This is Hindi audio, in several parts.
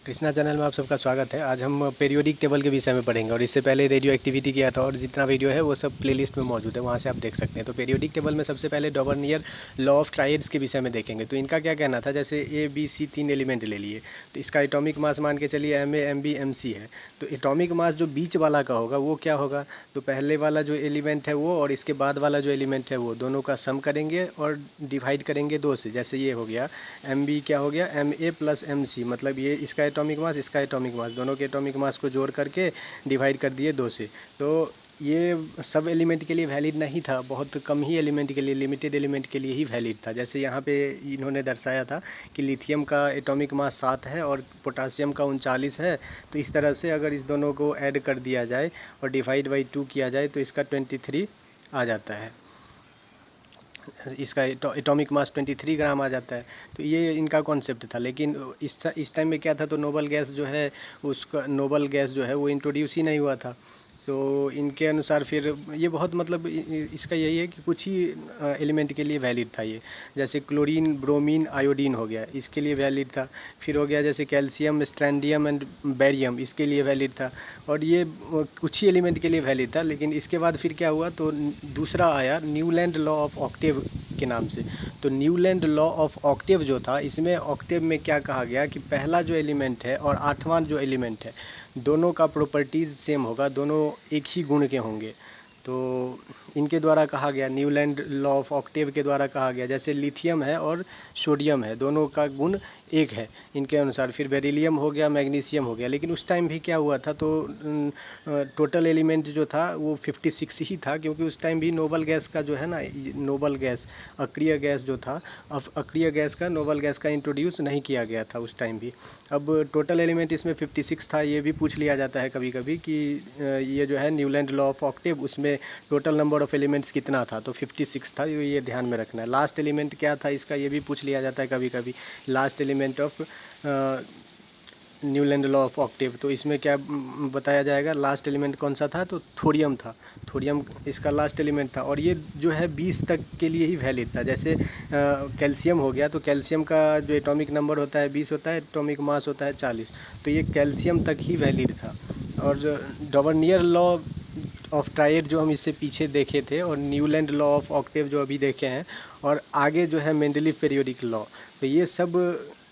कृष्णा चैनल में आप सबका स्वागत है। आज हम पीरियोडिक टेबल के विषय में पढ़ेंगे और इससे पहले रेडियो एक्टिविटी किया था और जितना वीडियो है वो सब प्लेलिस्ट में मौजूद है, वहाँ से आप देख सकते हैं। तो पीरियोडिक टेबल में सबसे पहले डॉवर्नियर लॉ ऑफ ट्राइड्स के विषय में देखेंगे। तो इनका क्या कहना था, जैसे ए बी सी 3 एलिमेंट ले लिए, तो इसका एटॉमिक मास मान के चलिए M A M B M C है। तो एटॉमिक मास जो बीच वाला का होगा वो क्या होगा, तो पहले वाला जो एलिमेंट है वो और इसके बाद वाला जो एलिमेंट है वो दोनों का सम करेंगे और डिवाइड करेंगे 2 से। जैसे ये हो गया एम बी क्या हो गया M A plus M C, मतलब ये इसका एटॉमिक मास इसका एटॉमिक मास, दोनों के एटॉमिक मास को जोड़ करके डिवाइड कर दिए 2 से। तो ये सब एलिमेंट के लिए वैलिड नहीं था, बहुत कम ही एलिमेंट के लिए, लिमिटेड एलिमेंट के लिए ही वैलिड था। जैसे यहाँ पे इन्होंने दर्शाया था कि लिथियम का एटॉमिक मास 7 है और पोटासियम का 39 है। तो इस तरह से अगर इस दोनों को ऐड कर दिया जाए और डिवाइड बाई 2 किया जाए तो इसका 23 आ जाता है, इसका एटॉमिक मास 23 ग्राम आ जाता है। तो ये इनका कॉन्सेप्ट था। लेकिन इस टाइम में क्या था, तो नोबल गैस जो है उसका नोबल गैस जो है वो इंट्रोड्यूस ही नहीं हुआ था। तो इनके अनुसार फिर ये बहुत मतलब इसका यही है कि कुछ ही एलिमेंट के लिए वैलिड था ये। जैसे क्लोरीन ब्रोमीन आयोडीन हो गया, इसके लिए वैलिड था। फिर हो गया जैसे कैल्शियम स्ट्रैंडियम एंड बैरियम, इसके लिए वैलिड था। और ये कुछ ही एलिमेंट के लिए वैलिड था। लेकिन इसके बाद फिर क्या हुआ, तो दूसरा आया न्यूलैंड लॉ ऑफ ऑक्टेव के नाम से। तो न्यूलैंड लॉ ऑफ ऑक्टेव जो था, इसमें ऑक्टेव में क्या कहा गया कि पहला जो एलिमेंट है और 8वां जो एलिमेंट है दोनों का प्रॉपर्टीज़ सेम होगा, दोनों एक ही गुण के होंगे। तो इनके द्वारा कहा गया, न्यूलैंड लॉ ऑफ ऑक्टेव के द्वारा कहा गया, जैसे लिथियम है और सोडियम है, दोनों का गुण एक है इनके अनुसार। फिर बेरिलियम हो गया, मैग्नीशियम हो गया। लेकिन उस टाइम भी क्या हुआ था, तो टोटल एलिमेंट जो था वो 56 ही था, क्योंकि उस टाइम भी नोबल गैस का जो है ना, नोबल गैस अक्रिय गैस जो था, अब अक्रिय गैस का नोबल गैस का इंट्रोड्यूस नहीं किया गया था उस टाइम भी। अब टोटल एलिमेंट इसमें 56 था। ये भी पूछ लिया जाता है कभी कभी कि ये जो है न्यूलैंड लॉ ऑफ ऑक्टेव, उसमें टोटल नंबर ऑफ एलिमेंट्स कितना था, तो 56 था। ये ध्यान में रखना है। लास्ट एलिमेंट क्या था इसका, ये भी पूछ लिया जाता है कभी कभी, last element of Newland law of octave. तो इसमें क्या बताया जाएगा, लास्ट एलिमेंट कौन सा था, तो थोरियम था। थोरियम इसका लास्ट एलिमेंट था और ये जो है 20 तक के लिए ही वैलिड था। जैसे कैल्शियम हो गया, तो कैल्शियम का जो एटॉमिक नंबर होता है 20 होता है, एटॉमिक मास होता है 40। तो ये कैल्शियम तक ही वैलिड था। और डॉवर्नियर लॉ ऑफ ट्राइड जो हम इससे पीछे देखे थे, और न्यूलैंड लॉ ऑफ ऑक्टेव जो अभी देखे हैं, और आगे जो है मेंडलीव पीरियोडिक लॉ, तो ये सब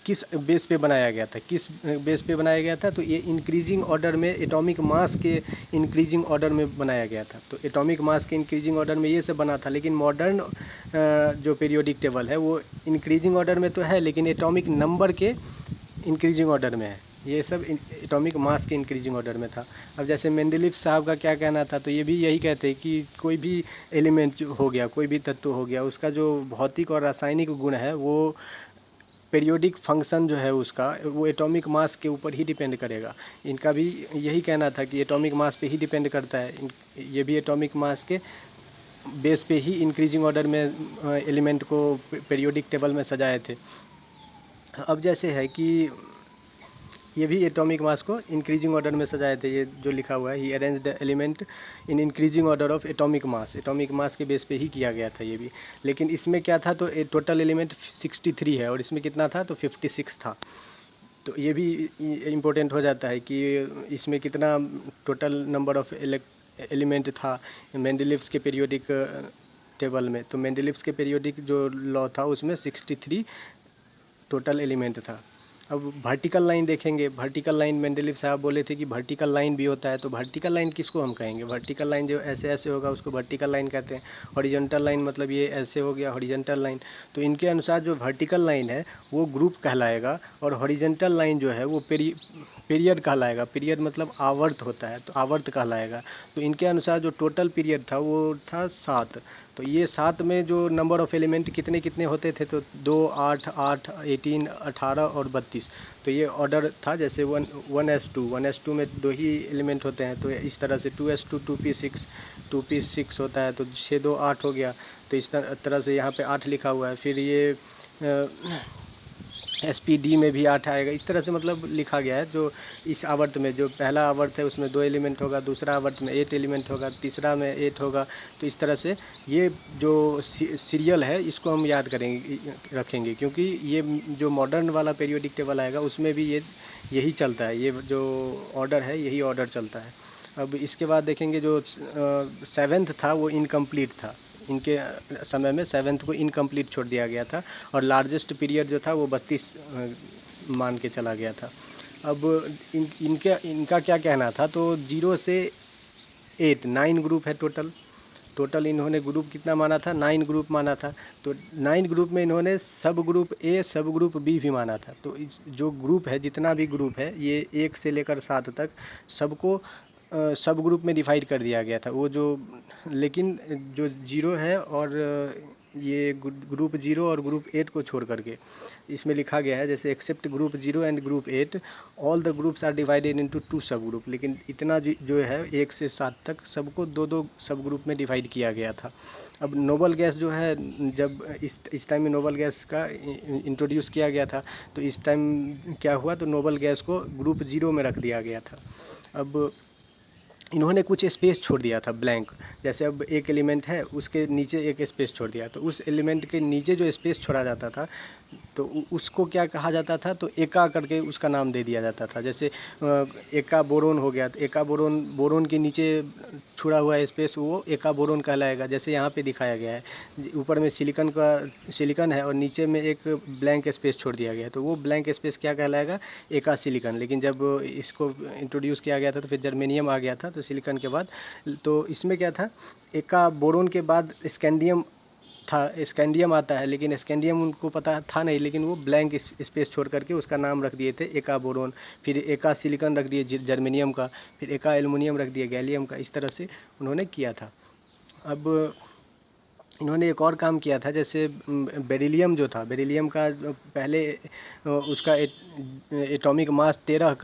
किस बेस पे बनाया गया था, किस बेस पे बनाया गया था, तो ये इंक्रीजिंग ऑर्डर में एटॉमिक मास के इंक्रीजिंग ऑर्डर में बनाया गया था। तो एटॉमिक मास के इंक्रीजिंग ऑर्डर में ये सब बना था। लेकिन मॉडर्न जो पीरियोडिक टेबल है वो इंक्रीजिंग ऑर्डर में तो है, लेकिन एटॉमिक नंबर के इंक्रीजिंग ऑर्डर में है। ये सब एटॉमिक मास के इंक्रीजिंग ऑर्डर में था। अब जैसे मेंडलीव साहब का क्या कहना था, तो ये भी यही कहते हैं कि कोई भी एलिमेंट हो गया, कोई भी तत्व हो गया, उसका जो भौतिक और रासायनिक गुण है वो पीरियोडिक फंक्शन जो है उसका, वो एटॉमिक मास के ऊपर ही डिपेंड करेगा। इनका भी यही कहना था कि एटॉमिक मास पे ही डिपेंड करता है। ये भी एटॉमिक मास के बेस पे ही इंक्रीजिंग ऑर्डर में एलिमेंट को पीरियोडिक टेबल में सजाए थे। अब जैसे है कि ये भी एटॉमिक मास को इंक्रीजिंग ऑर्डर में सजाए थे। ये जो लिखा हुआ है, he arranged element in increasing order of atomic mass के बेस पे ही किया गया था ये भी। लेकिन इसमें क्या था, तो टोटल एलिमेंट 63 है और इसमें कितना था, तो 56 था। तो ये भी इम्पोर्टेंट हो जाता है कि इसमें कितना टोटल नंबर ऑफ एलिमेंट था मेंडलीव्स के पीरियोडिक टेबल में। तो मेंडलीव्स के पीरियोडिक जो लॉ था उसमें 63 टोटल एलिमेंट था। अब वर्टिकल लाइन देखेंगे। वर्टिकल लाइन मेंडलीव साहब बोले थे कि वर्टिकल लाइन भी होता है। तो वर्टिकल लाइन किसको हम कहेंगे, वर्टिकल लाइन जो ऐसे ऐसे होगा उसको वर्टिकल लाइन कहते हैं। हॉरिजॉन्टल लाइन मतलब ये ऐसे हो गया हॉरिजॉन्टल लाइन। तो इनके अनुसार जो वर्टिकल लाइन है वो ग्रुप कहलाएगा और हॉरिजॉन्टल लाइन जो है वो पीरियड कहलाएगा। पीरियड मतलब आवर्त होता है, तो आवर्त कहलाएगा। तो इनके अनुसार जो टोटल पीरियड था वो था 7। तो ये 7 में जो नंबर ऑफ़ एलिमेंट कितने कितने होते थे, तो 2 8 8 18 18 और 32। तो ये ऑर्डर था। जैसे 1s2 में 2 ही एलिमेंट होते हैं, तो इस तरह से 2s2 2p6 होता है, तो 6 2 8 हो गया। तो इस तरह से यहाँ पे 8 लिखा हुआ है। फिर ये SPD में भी 8 आएगा। इस तरह से मतलब लिखा गया है। जो इस आवर्त में जो पहला आवर्त है उसमें 2 एलिमेंट होगा, दूसरा आवर्त में 8 एलिमेंट होगा, तीसरा में 8 होगा। तो इस तरह से ये जो सीरियल है इसको हम याद करेंगे, रखेंगे, क्योंकि ये जो मॉडर्न वाला पीरियोडिक टेबल आएगा उसमें भी ये यही चलता है। ये जो ऑर्डर है यही ऑर्डर चलता है। अब इसके बाद देखेंगे जो 7th था वो इनकम्प्लीट था। इनके समय में 7th को इनकम्प्लीट छोड़ दिया गया था और लार्जेस्ट पीरियड जो था वो 32 मान के चला गया था। अब इनका क्या कहना था, तो 0 से 8 9 ग्रुप है टोटल इन्होंने ग्रुप कितना माना था, 9 ग्रुप माना था। तो 9 ग्रुप में इन्होंने सब ग्रुप ए सब ग्रुप बी भी माना था। तो जो ग्रुप है, जितना भी ग्रुप है, ये 1 से लेकर 7 तक सबको सब ग्रुप में डिवाइड कर दिया गया था। वो जो लेकिन जो 0 है और ये ग्रुप 0 और ग्रुप 8 को छोड़ करके इसमें लिखा गया है, जैसे except group 0 and group 8 all the groups are divided into 2 सब ग्रुप। लेकिन इतना जो है 1 से 7 तक सबको 2-2 सब ग्रुप में डिवाइड किया गया था। अब नोबल गैस जो है, जब इस टाइम में नोबल गैस का इंट्रोड्यूस किया गया था, तो इस टाइम क्या हुआ, तो नोबल गैस को ग्रुप 0 में रख दिया गया था। अब इन्होंने कुछ स्पेस छोड़ दिया था ब्लैंक। जैसे अब एक एलिमेंट है, उसके नीचे एक स्पेस छोड़ दिया, तो उस एलिमेंट के नीचे जो स्पेस छोड़ा जाता था तो उसको क्या कहा जाता था, तो एका करके उसका नाम दे दिया जाता था। जैसे एका बोरोन हो गया, तो एका बोरोन के नीचे छुड़ा हुआ स्पेस वो एका बोरोन कहलाएगा। जैसे यहाँ पे दिखाया गया है, ऊपर में सिलिकन है और नीचे में एक ब्लैंक स्पेस छोड़ दिया गया है, तो वो ब्लैंक स्पेस क्या कहलाएगा, एका सिलिकन। लेकिन जब इसको इंट्रोड्यूस किया गया था तो फिर जर्मेनियम आ गया था, तो सिलिकन के बाद तो इसमें क्या था, एका बोरोन के बाद स्कैंडियम था, स्कैंडियम आता है, लेकिन स्कैंडियम उनको पता था नहीं, लेकिन वो ब्लैंक स्पेस छोड़ करके उसका नाम रख दिए थे एका बोरोन। फिर एका सिलिकन रख दिए जर्मेनियम का, फिर एका एल्युमिनियम रख दिए गैलियम का। इस तरह से उन्होंने किया था। अब इन्होंने एक और काम किया था, जैसे बेरिलियम जो था, बेरिलियम का पहले उसका एटॉमिक मास 13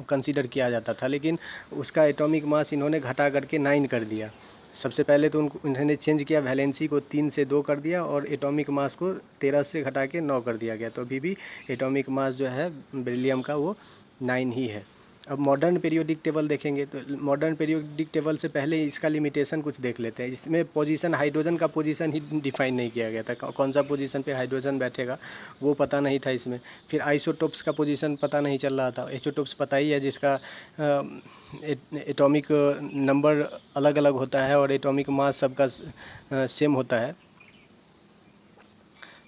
कंसीडर किया जाता था, लेकिन उसका एटॉमिक मास इन्होंने घटा करके 9 कर दिया। सबसे पहले तो इन्होंने चेंज किया, वैलेंसी को 3 से 2 कर दिया और एटॉमिक मास को 13 से घटा के 9 कर दिया गया। तो अभी भी एटॉमिक मास जो है बेरिलियम का वो 9 ही है। अब मॉडर्न पीरियोडिक टेबल देखेंगे, तो मॉडर्न पीरियोडिक टेबल से पहले इसका लिमिटेशन कुछ देख लेते हैं। इसमें पोजीशन, हाइड्रोजन का पोजीशन ही डिफाइन नहीं किया गया था, कौन सा पोजीशन पे हाइड्रोजन बैठेगा वो पता नहीं था इसमें। फिर आइसोटोप्स का पोजीशन पता नहीं चल रहा था। आइसोटोप्स पता ही है, जिसका एटॉमिक नंबर अलग अलग होता है और एटॉमिक मास सबका सेम होता है,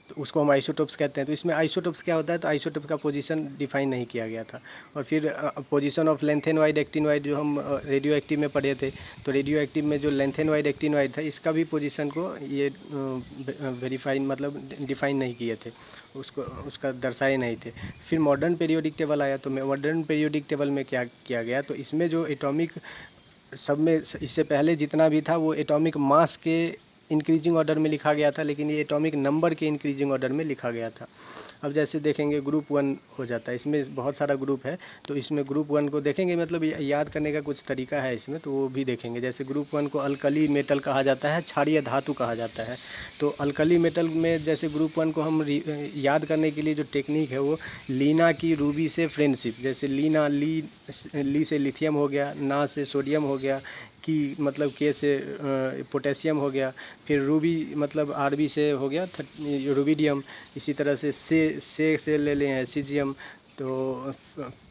तो उसको हम आइसोटोप्स कहते हैं। तो इसमें आइसोटोप्स क्या होता है, तो आइसोटोप्स का पोजीशन डिफाइन नहीं किया गया था। और फिर पोजीशन ऑफ लेंथेनॉइड एक्टिनॉइड जो हम रेडियो एक्टिव में पढ़े थे, तो रेडियो एक्टिव में जो लेंथेनॉइड एक्टिनॉइड था इसका भी पोजीशन को ये वेरीफाइन मतलब डिफाइन नहीं किए थे, उसका दर्शाए नहीं थे। फिर मॉडर्न पीरियोडिक टेबल आया, तो मॉडर्न पीरियोडिक टेबल में क्या किया गया, तो इसमें जो एटॉमिक सब में इससे पहले जितना भी था वो एटॉमिक मास के इंक्रीजिंग ऑर्डर में लिखा गया था, लेकिन ये एटॉमिक नंबर के इंक्रीजिंग ऑर्डर में लिखा गया था। अब जैसे देखेंगे ग्रुप 1 हो जाता है, इसमें बहुत सारा ग्रुप है, तो इसमें ग्रुप 1 को देखेंगे, मतलब याद करने का कुछ तरीका है इसमें, तो वो भी देखेंगे। जैसे ग्रुप 1 को अल्कली मेटल कहा जाता है, क्षारीय धातु कहा जाता है। तो अल्कली मेटल में जैसे ग्रुप 1 को हम याद करने के लिए जो टेक्निक है वो लीना की रूबी से फ्रेंडशिप, जैसे ली से लिथियम हो गया, ना से सोडियम हो गया, की मतलब के से पोटेशियम हो गया, फिर रूबी मतलब आरबी से हो गया रूबिडियम। इसी तरह से ले लिए हैं सीजियम, तो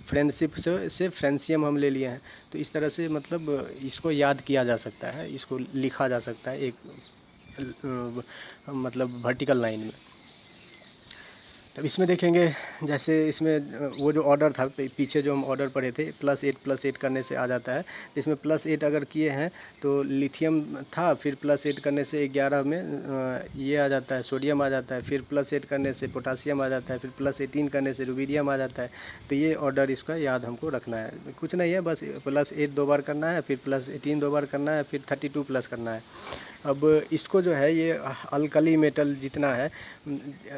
फ्रेंडशिप से फ्रेंसियम हम ले लिए हैं। तो इस तरह से मतलब इसको याद किया जा सकता है, इसको लिखा जा सकता है एक मतलब वर्टिकल लाइन में। तब इसमें देखेंगे, जैसे इसमें वो जो ऑर्डर था पीछे जो हम ऑर्डर पढ़े थे +8 करने से आ जाता है। इसमें +8 अगर किए हैं तो लिथियम था, फिर +8 करने से 11 में ये आ जाता है, सोडियम आ जाता है, फिर +8 करने से पोटासियम आ जाता है, फिर +18 करने से रूबिडियम आ जाता है। तो ये ऑर्डर इसका याद हमको रखना है, कुछ नहीं है, बस +8 2 बार करना है, फिर +18 2 बार करना है, फिर 32 प्लस करना है। अब इसको जो है ये अल्कली मेटल जितना है,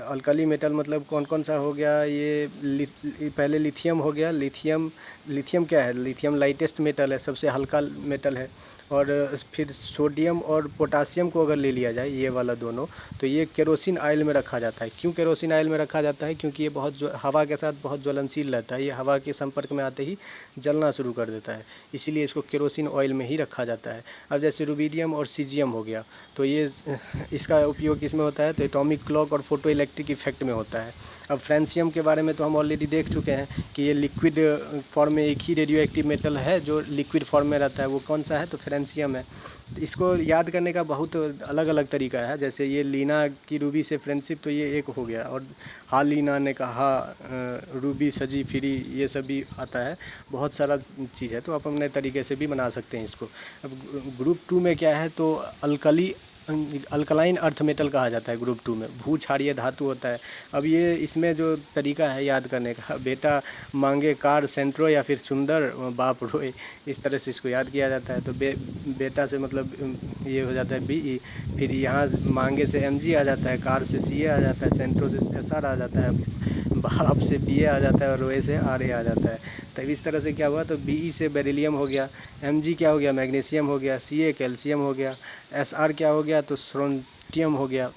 अल्कली मेटल मतलब कौन कौन सा हो गया, ये पहले लिथियम हो गया। लिथियम क्या है, लिथियम लाइटेस्ट मेटल है, सबसे हल्का मेटल है। और फिर सोडियम और पोटासियम को अगर ले लिया जाए, ये वाला दोनों, तो ये केरोसिन ऑयल में रखा जाता है। क्यों केरोसिन ऑयल में रखा जाता है? क्योंकि ये हवा के साथ बहुत ज्वलनशील रहता है, ये हवा के संपर्क में आते ही जलना शुरू कर देता है, इसीलिए इसको केरोसिन ऑयल में ही रखा जाता है। अब जैसे रुबिडियम और सीजियम हो गया, तो ये इसका उपयोग किस में होता है? तो एटॉमिक क्लॉक और फोटो इलेक्ट्रिक इफेक्ट में होता है। अब फ्रेंसियम के बारे में तो हम ऑलरेडी देख चुके हैं कि ये लिक्विड फॉर्म में एक ही रेडियो एक्टिव मेटल है जो लिक्विड फॉर्म में रहता है, वो कौन सा है? तो फ्रेंसियम है। इसको याद करने का बहुत अलग अलग तरीका है। जैसे ये लीना की रूबी से फ्रेंडशिप, तो ये एक हो गया, और हा लीना ने कहा रूबी सजी फिरी, ये सब भी आता है, बहुत सारा चीज़ है, तो आप अपने तरीके से भी बना सकते हैं इसको। अब ग्रुप 2 में क्या है? तो अल्कलाइन अर्थ मेटल कहा जाता है ग्रुप 2 में, भू क्षारीय धातु होता है। अब ये इसमें जो तरीका है याद करने का, बेटा मांगे कार सेंट्रो या फिर सुंदर बाप रोए, इस तरह से इसको याद किया जाता है। तो बेटा से मतलब ये हो जाता है BE, फिर यहाँ मांगे से MG आ जाता है, कार से CA आ जाता है, सेंट्रो से SR आ जाता है, बाप से BA आ जाता है, और रोए से RA आ जाता है। तब इस तरह से क्या हुआ? तो BE से बेरिलियम हो गया, MG क्या हो गया? मैग्नीशियम हो गया, CA कैल्शियम हो गया, SR क्या हो गया? तो स्ट्रोंटियम हो गया,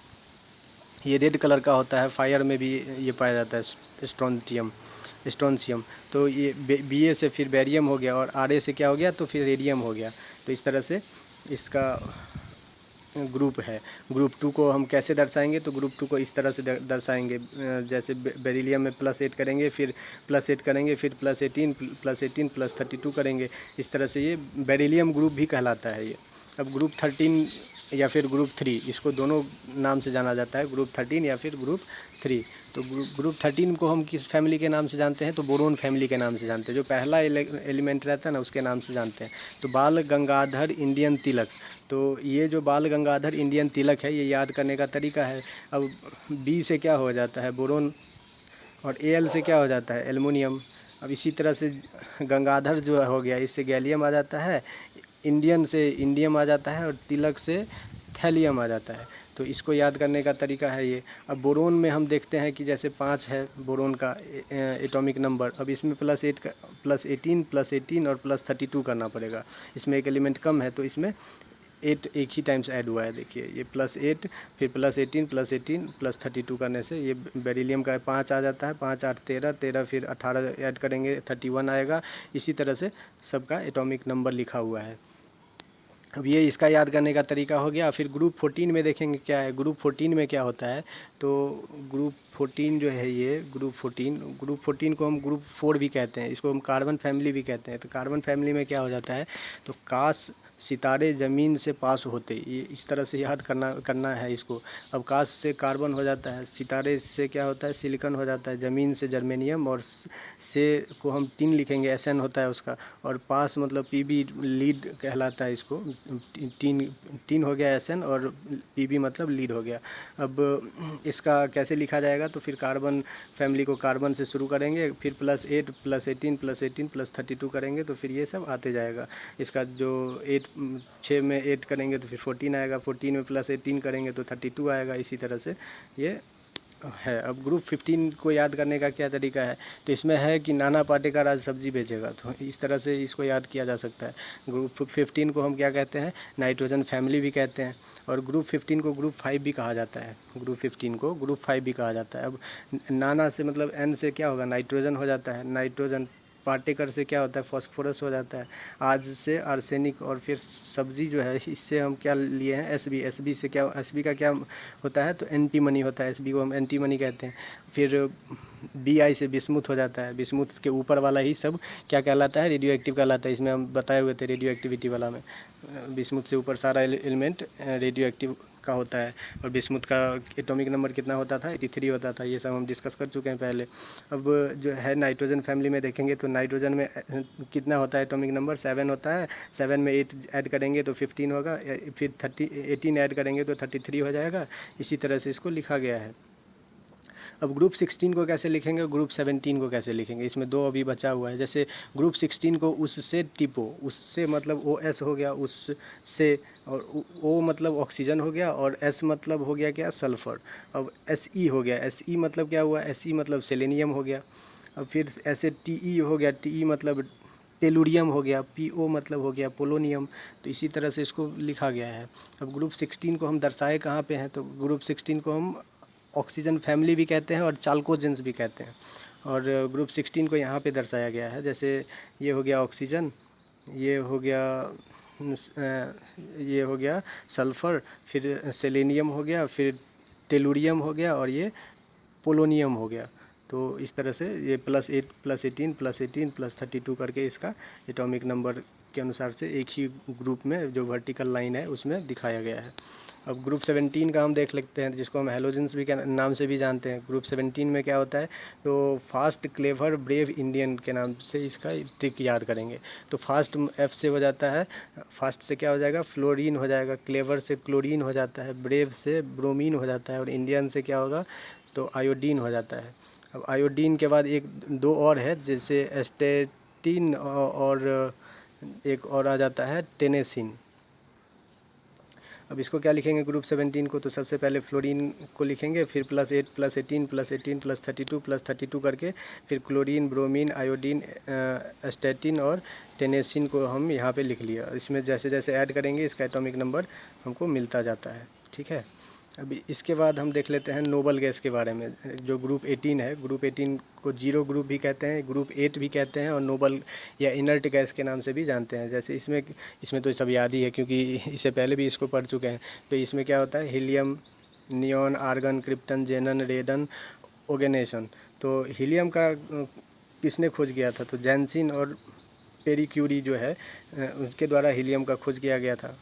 ये रेड कलर का होता है, फायर में भी ये पाया जाता है, स्ट्रोंशियम। तो ये BA से फिर बेरियम हो गया, और RA से क्या हो गया? तो फिर रेडियम हो गया। तो इस तरह से इसका ग्रुप है। ग्रुप 2 को हम कैसे दर्शाएंगे? तो ग्रुप 2 को इस तरह से दर्शाएंगे, जैसे बेरिलियम में +8 करेंगे, फिर +8 करेंगे, फिर +18 +32 करेंगे, इस तरह से ये बेरिलियम ग्रुप भी कहलाता है ये। अब ग्रुप 13 या फिर ग्रुप 3, इसको दोनों नाम से जाना जाता है, ग्रुप 13 या फिर ग्रुप 3। तो ग्रुप 13 को हम किस फैमिली के नाम से जानते हैं? तो बोरोन फैमिली के नाम से जानते हैं, जो पहला एलिमेंट रहता है ना, उसके नाम से जानते हैं। तो बाल गंगाधर इंडियन तिलक, तो ये जो बाल गंगाधर इंडियन तिलक है, ये याद करने का तरीका है। अब B से क्या हो जाता है? बोरोन, और Al से क्या हो जाता है? एल्युमिनियम। अब इसी तरह से गंगाधर जो हो गया, इससे गैलियम आ जाता है, इंडियन से इंडियम आ जाता है, और तिलक से थैलियम आ जाता है। तो इसको याद करने का तरीका है ये। अब बोरोन में हम देखते हैं कि जैसे 5 है बोरोन का एटॉमिक नंबर, अब इसमें +8 +18 +18 और +32 करना पड़ेगा। इसमें एक एलिमेंट कम है, तो इसमें 8 एक ही टाइम्स ऐड हुआ है। देखिए ये +8 फिर +18 +32 करने से ये बेरिलियम का 5 आ जाता है, 5 8 13 13, फिर 18 ऐड करेंगे 31 आएगा। इसी तरह से सबका एटॉमिक नंबर लिखा हुआ है। अब ये इसका याद करने का तरीका हो गया। फिर ग्रुप 14 में देखेंगे क्या है। ग्रुप 14 में क्या होता है? तो ग्रुप 14 जो है, ये ग्रुप 14 को हम ग्रुप 4 भी कहते हैं, इसको हम कार्बन फैमिली भी कहते हैं। तो कार्बन फैमिली में क्या हो जाता है? तो काश सितारे ज़मीन से पास होते, ये इस तरह से याद करना है इसको। अब काश से कार्बन हो जाता है, सितारे से क्या होता है? सिलिकॉन हो जाता है, ज़मीन से जर्मेनियम, और से को हम टिन लिखेंगे, SN होता है उसका, और पास मतलब PB लीड कहलाता है इसको। टिन हो गया SN, और PB मतलब लीड हो गया। अब इसका कैसे लिखा जाएगा? तो फिर कार्बन फैमिली को कार्बन से शुरू करेंगे, फिर +8 +18 +18 +32 करेंगे, तो फिर ये सब आते जाएगा। इसका जो 6 में 8 करेंगे तो फिर 14 आएगा, 14 में +18 करेंगे तो 32 आएगा। इसी तरह से ये है। अब ग्रुप 15 को याद करने का क्या तरीका है? तो इसमें है कि नाना पाटेकर आज सब्जी बेचेगा, तो इस तरह से इसको याद किया जा सकता है। ग्रुप 15 को हम क्या कहते हैं? नाइट्रोजन फैमिली भी कहते हैं। और ग्रुप 15 को ग्रुप 5 भी कहा जाता है, ग्रुप 15 को ग्रुप 5 भी कहा जाता है। अब नाना से मतलब N से क्या होगा? नाइट्रोजन हो जाता है, नाइट्रोजन। पाटेकर से क्या होता है? फॉस्फोरस हो जाता है। आज से आर्सेनिक, और फिर सब्जी जो है, इससे हम क्या लिए हैं? SB से क्या, SB का क्या होता है? तो एंटीमनी होता है, SB को हम एंटीमनी कहते हैं। फिर BI से बिस्मुथ हो जाता है, बिस्मुथ के ऊपर वाला ही सब क्या कहलाता है? रेडियो एक्टिव कहलाता है। इसमें हम बताए हुए थे रेडियो एक्टिविटी वाला में, बिस्मुथ से ऊपर सारा एलिमेंट रेडियो एक्टिव का होता है। और बिस्मुथ का एटॉमिक नंबर कितना होता था? 83 होता था। ये सब हम डिस्कस कर चुके हैं पहले। अब जो है नाइट्रोजन फैमिली में देखेंगे, तो नाइट्रोजन में कितना होता है एटॉमिक नंबर? 7 होता है। 7 में 8 ऐड करेंगे तो 15 होगा, फिर 18 ऐड करेंगे तो 33 हो जाएगा। इसी तरह से इसको लिखा गया है। अब ग्रुप 16 को कैसे लिखेंगे, ग्रुप 17 को कैसे लिखेंगे, इसमें दो अभी बचा हुआ है। जैसे ग्रुप 16 को उससे टिपो, उससे मतलब OS हो गया उससे, और O मतलब ऑक्सीजन हो गया, और S मतलब हो गया क्या, सल्फ़र। अब SE हो गया, SE मतलब क्या हुआ, SE मतलब सेलेनियम हो गया। अब फिर ऐसे TE हो गया, TE मतलब टेलुरियम हो गया, PO मतलब हो गया पोलोनियम। तो इसी तरह से इसको लिखा गया है। अब ग्रुप 16 को हम दर्शाए कहाँ पे हैं, तो ग्रुप 16 को हम ऑक्सीजन फैमिली भी कहते हैं और चाल्कोजेंस भी कहते हैं। और ग्रुप 16 को यहाँ पे दर्शाया गया है। जैसे ये हो गया ऑक्सीजन, ये हो गया ये हो गया सल्फ़र, फिर सेलेनियम हो गया, फिर टेलुरियम हो गया, और ये पोलोनियम हो गया। तो इस तरह से ये +8 +18 +18 +32 करके इसका एटॉमिक नंबर के अनुसार से एक ही ग्रुप में जो वर्टिकल लाइन है उसमें दिखाया गया है। अब ग्रुप 17 का हम देख लेते हैं, जिसको हम हेलोजेंस भी के नाम से भी जानते हैं। ग्रुप 17 में क्या होता है, तो फास्ट, क्लेवर, ब्रेव, इंडियन के नाम से इसका ट्रिक याद करेंगे। तो फास्ट F से हो जाता है, फास्ट से क्या हो जाएगा, फ्लोरीन हो जाएगा, क्लेवर से क्लोरीन हो जाता है, ब्रेव से ब्रोमीन हो जाता है, और इंडियन से क्या होगा, तो आयोडीन हो जाता है। अब आयोडीन के बाद एक दो और है, जैसे एस्टेटिन और एक और आ जाता है टेनेसिन। अब इसको क्या लिखेंगे ग्रुप 17 को, तो सबसे पहले फ्लोरीन को लिखेंगे, फिर +8 +18 +18 +32 +32 करके फिर क्लोरीन, ब्रोमीन, आयोडीन, एस्टेटिन और टेनेसिन को हम यहाँ पे लिख लिया। इसमें जैसे जैसे ऐड करेंगे इसका एटॉमिक नंबर हमको मिलता जाता है। ठीक है। अभी इसके बाद हम देख लेते हैं नोबल गैस के बारे में। जो ग्रुप 18 है, ग्रुप 18 को जीरो ग्रुप भी कहते हैं, ग्रुप 8 भी कहते हैं, और नोबल या इनर्ट गैस के नाम से भी जानते हैं। जैसे इसमें तो सब याद ही है, क्योंकि इससे पहले भी इसको पढ़ चुके हैं। तो इसमें क्या होता है, हीलियम, नियॉन, आर्गन, क्रिप्टन, जेनन, रेडन, ओगेनेशन। तो हीलियम का किसने खोज किया था, तो जैनसिन और पेरी क्यूरी जो है उनके द्वारा हीलियम का खोज किया गया था।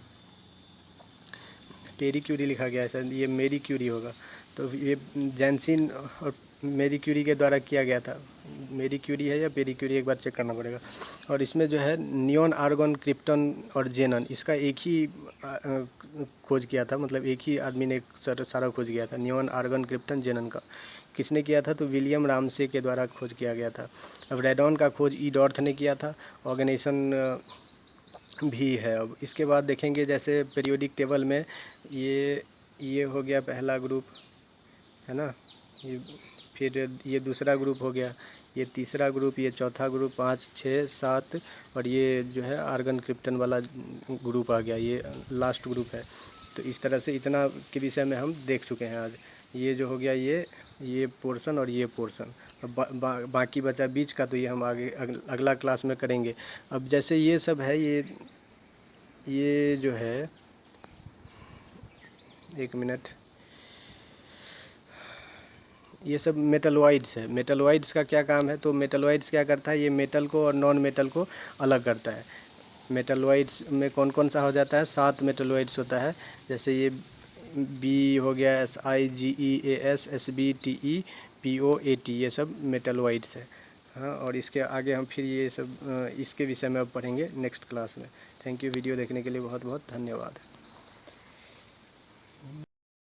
पेरी क्यूरी लिखा गया है सर, ये मेरी क्यूरी होगा। तो ये जैनसिन और मेरी क्यूरी के द्वारा किया गया था। मेरी क्यूरी है या पेरी क्यूरी, एक बार चेक करना पड़ेगा। और इसमें जो है नियॉन, आर्गन, क्रिप्टन और जेनन, इसका एक ही खोज किया था, मतलब एक ही आदमी ने सारा खोज किया था, नियॉन, आर्गन, क्रिप्टन, जेनन का। किसने किया था, तो विलियम रामसे के द्वारा खोज किया गया था। अब रेडॉन का खोज ई डॉर्थ ने किया था। ऑर्गेनाइजेशन भी है। अब इसके बाद देखेंगे, जैसे पीरियोडिक टेबल में ये हो गया पहला ग्रुप, है ना, ये फिर ये दूसरा ग्रुप हो गया, ये तीसरा ग्रुप, ये चौथा ग्रुप, 5 6 7, और ये जो है आर्गन क्रिप्टन वाला ग्रुप आ गया, ये लास्ट ग्रुप है। तो इस तरह से इतना के विषय में हम देख चुके हैं आज। ये जो हो गया ये पोर्शन और ये पोर्शन। अब बाकी बचा बीच का, तो ये हम आगे अगला क्लास में करेंगे। अब जैसे ये सब है, ये जो है, एक मिनट, ये सब मेटलॉइड्स है। मेटलॉइड्स का क्या काम है, तो मेटलॉइड्स क्या करता है, ये मेटल को और नॉन मेटल को अलग करता है। मेटलॉइड्स में कौन कौन सा हो जाता है, 7 मेटलॉइड्स होता है। जैसे ये बी हो गया, SiGeAs, SbTe, PoAt, ये सब मेटलॉइड्स है। हाँ, और इसके आगे हम फिर ये सब इसके विषय में अब पढ़ेंगे नेक्स्ट क्लास में। थैंक यू, वीडियो देखने के लिए बहुत बहुत धन्यवाद।